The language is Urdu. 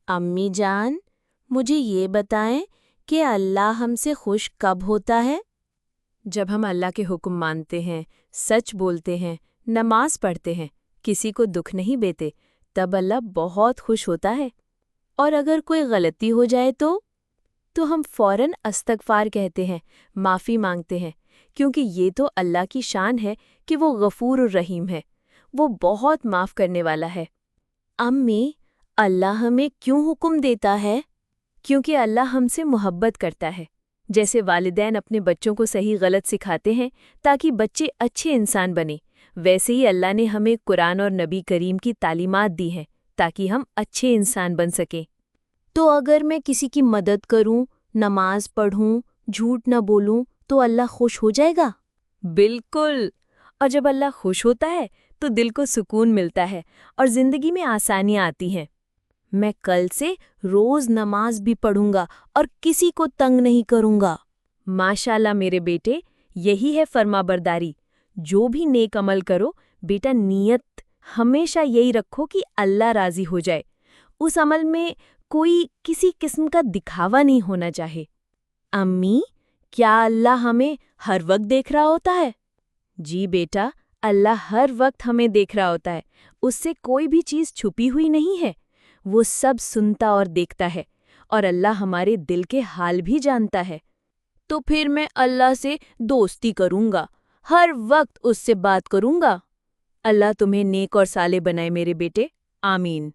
امی جان، مجھے یہ بتائیں کہ اللہ ہم سے خوش کب ہوتا ہے؟ جب ہم اللہ کے حکم مانتے ہیں، سچ بولتے ہیں، نماز پڑھتے ہیں، کسی کو دکھ نہیں دیتے، تب اللہ بہت خوش ہوتا ہے۔ اور اگر کوئی غلطی ہو جائے تو ہم فوراً استغفار کہتے ہیں، معافی مانگتے ہیں، کیونکہ یہ تو اللہ کی شان ہے کہ وہ غفور الرحیم ہے، وہ بہت معاف کرنے والا ہے۔ امی، اللہ ہمیں کیوں حکم دیتا ہے؟ کیونکہ اللہ ہم سے محبت کرتا ہے۔ جیسے والدین اپنے بچوں کو صحیح غلط سکھاتے ہیں تاکہ بچے اچھے انسان بنیں، ویسے ہی اللہ نے ہمیں قرآن اور نبی کریم کی تعلیمات دی ہیں تاکہ ہم اچھے انسان بن سکیں۔ تو اگر میں کسی کی مدد کروں، نماز پڑھوں، جھوٹ نہ بولوں تو اللہ خوش ہو جائے گا؟ بالکل، اور جب اللہ خوش ہوتا ہے تو دل کو سکون ملتا ہے اور زندگی میں آسانیاں آتی ہیں۔ میں کل سے روز نماز بھی پڑھوں گا اور کسی کو تنگ نہیں کروں گا۔ ماشاءاللہ میرے بیٹے، یہی ہے فرما برداری۔ جو بھی نیک عمل کرو بیٹا، نیت ہمیشہ یہی رکھو کہ اللہ راضی ہو جائے۔ اس عمل میں کوئی کسی قسم کا دکھاوا نہیں ہونا چاہے۔ امی، کیا اللہ ہمیں ہر وقت دیکھ رہا ہوتا ہے؟ جی بیٹا، اللہ ہر وقت ہمیں دیکھ رہا ہوتا ہے، اس سے کوئی بھی چیز چھپی ہوئی نہیں ہے۔ وہ سب سنتا اور دیکھتا ہے، اور اللہ ہمارے دل کے حال بھی جانتا ہے۔ تو پھر میں اللہ سے دوستی کروں گا، ہر وقت اس سے بات کروں گا۔ اللہ تمہیں نیک اور صالح بنائے میرے بیٹے، آمین۔